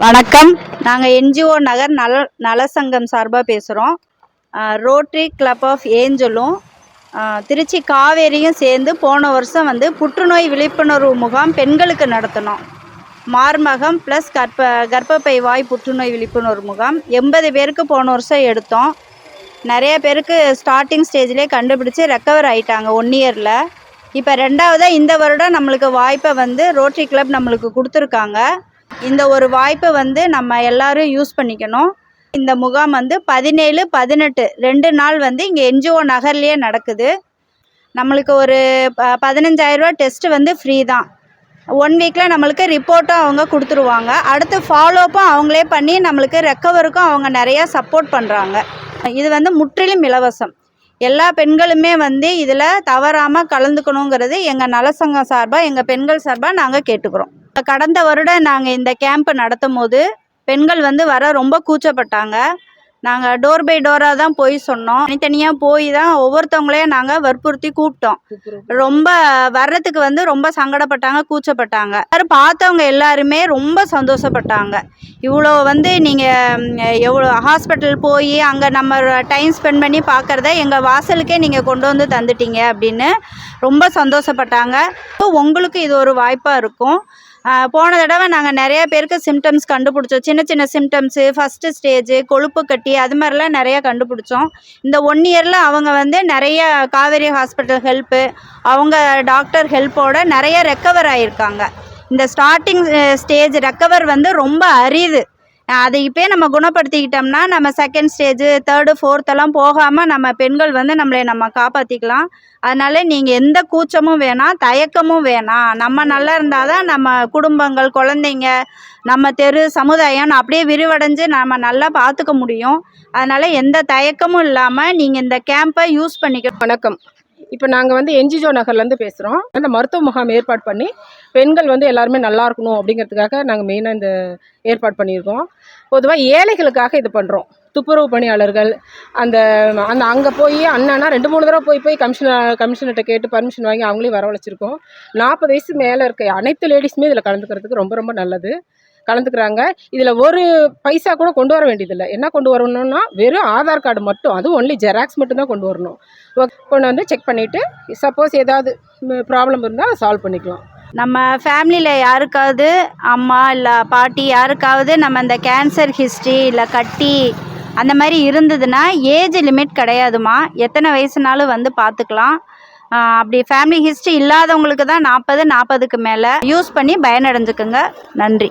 வணக்கம். நாங்கள் என்ஜிஓ நகர் நலசங்கம் சார்பாக பேசுகிறோம். ரோட்டரி கிளப் ஆஃப் ஏஞ்சலும் திருச்சி காவேரியும் சேர்ந்து போன வருஷம் புற்றுநோய் விழிப்புணர்வு முகாம் பெண்களுக்கு நடத்தினோம். மார்மகம் ப்ளஸ் கர்ப்பப்பை வாய் புற்றுநோய் விழிப்புணர்வு முகாம் 80 பேருக்கு போன வருஷம் எடுத்தோம். நிறைய பேருக்கு ஸ்டார்டிங் ஸ்டேஜ்லேயே கண்டுபிடிச்சி ரெக்கவர் ஆகிட்டாங்க 1 இயரில். இப்போ 2வதாக இந்த வருடம் நம்மளுக்கு வாய்ப்பை ரோட்டரி கிளப் நம்மளுக்கு கொடுத்துருக்காங்க. இந்த ஒரு வாய்ப்பை நம்ம எல்லாரும் யூஸ் பண்ணிக்கணும். இந்த முகாம் 17, 18 2 நாள் இங்கே என்ஜிஓ நகர்லேயே நடக்குது. நம்மளுக்கு ஒரு 15,000 ரூபா டெஸ்ட்டு ஃப்ரீ தான். 1 வீக்கில் நம்மளுக்கு ரிப்போர்ட்டும் அவங்க கொடுத்துருவாங்க. அடுத்து ஃபாலோஅப்பும் அவங்களே பண்ணி நம்மளுக்கு ரெக்கவருக்கும் அவங்க நிறையா சப்போர்ட் பண்ணுறாங்க. இது முற்றிலும் இலவசம். எல்லா பெண்களுமே இதில் தவறாமல் கலந்துக்கணுங்கிறது எங்கள் நலசங்கம் சார்பாக, எங்கள் பெண்கள் சார்பாக நாங்கள் கேட்டுக்கிறோம். கடந்த வருடம் நாங்கள் இந்த கேம்ப் நடத்தும் போது பெண்கள் வர ரொம்ப கூச்சப்பட்டாங்க. நாங்கள் டோர் பை டோராக தான் போய் சொன்னோம். தனித்தனியாக போய் தான் ஒவ்வொருத்தவங்களையும் நாங்கள் வற்புறுத்தி கூப்பிட்டோம். ரொம்ப வர்றதுக்கு ரொம்ப சங்கடப்பட்டாங்க, கூச்சப்பட்டாங்க. பார்த்தவங்க எல்லாருமே ரொம்ப சந்தோஷப்பட்டாங்க. இவ்வளோ நீங்கள் எவ்வளோ ஹாஸ்பிட்டல் போய் அங்கே நம்ம டைம் ஸ்பெண்ட் பண்ணி பார்க்குறத எங்கள் வாசலுக்கே நீங்கள் கொண்டு வந்து தந்துட்டீங்க அப்படின்னு ரொம்ப சந்தோஷப்பட்டாங்க. உங்களுக்கு இது ஒரு வாய்ப்பாக இருக்கும். போன தடவை நாங்கள் நிறைய பேருக்கு சிம்டம்ஸ் கண்டுபிடிச்சோம். சின்ன சின்ன சிம்டம்ஸு, ஃபஸ்ட்டு ஸ்டேஜு, கொழுப்பு கட்டி, அது மாதிரிலாம் நிறையா கண்டுபிடிச்சோம். இந்த 1 இயரில் அவங்க நிறைய காவேரி ஹாஸ்பிட்டல் ஹெல்ப்பு, அவங்க டாக்டர் ஹெல்ப்போட நிறைய ரெக்கவர் ஆகியிருக்காங்க. இந்த ஸ்டார்டிங் ஸ்டேஜ் ரெக்கவர் ரொம்ப அரிது. அதை இப்போயே நம்ம குணப்படுத்திக்கிட்டோம்னா நம்ம 2nd ஸ்டேஜு, 3rd, 4th எல்லாம் போகாமல் நம்ம பெண்கள் நம்மளை நம்ம காப்பாற்றிக்கலாம். அதனால் நீங்கள் எந்த கூச்சமும் வேணாம், தயக்கமும் வேணாம். நம்ம நல்லா இருந்தால் தான் நம்ம குடும்பங்கள், குழந்தைங்க, நம்ம தெரு, சமுதாயம் அப்படியே விரிவடைஞ்சு நம்ம நல்லா பார்த்துக்க முடியும். அதனால் எந்த தயக்கமும் இல்லாமல் நீங்கள் இந்த கேம்பை யூஸ் பண்ணிக்க. வணக்கம். இப்போ நாங்கள் என்ஜிஓ நகர்லேருந்து பேசுகிறோம். அந்த மருத்துவ முகாம் ஏற்பாடு பண்ணி பெண்கள் எல்லாருமே நல்லா இருக்கணும் அப்படிங்கிறதுக்காக நாங்கள் மெயினாக இந்த ஏற்பாடு பண்ணியிருக்கோம். பொதுவாக ஏழைகளுக்காக இது பண்ணுறோம். துப்புரவு பணியாளர்கள் அந்த அந்த அங்கே போய் அண்ணனா 2-3 தடவை போய் கமிஷனர்கிட்ட கேட்டு பர்மிஷன் வாங்கி அவங்களையும் வரவழைச்சிருக்கோம். 40 வயசு மேலே இருக்க அனைத்து லேடிஸுமே இதில் கலந்துக்கிறதுக்கு ரொம்ப ரொம்ப நல்லது. கலந்துக்கிறாங்க. இதில் ஒரு பைசா கூட கொண்டு வர வேண்டியதில்லை. என்ன கொண்டு வரணும்னா வெறும் ஆதார் கார்டு மட்டும், அதுவும் ஒன்லி ஜெராக்ஸ் மட்டும்தான் கொண்டு வரணும். கொண்டு செக் பண்ணிவிட்டு சப்போஸ் ஏதாவது ப்ராப்ளம் இருந்தால் சால்வ் பண்ணிக்கலாம். நம்ம ஃபேமிலியில் யாருக்காவது அம்மா இல்லை பாட்டி யாருக்காவது நம்ம இந்த கேன்சர் ஹிஸ்ட்ரி இல்லை கட்டி அந்த மாதிரி இருந்ததுன்னா ஏஜ் லிமிட் கிடையாதுமா. எத்தனை வயசுனாலும் பார்த்துக்கலாம். அப்படி ஃபேமிலி ஹிஸ்ட்ரி இல்லாதவங்களுக்கு தான் 40, 40க்கு மேலே யூஸ் பண்ணி பயனடைஞ்சுக்குங்க. நன்றி.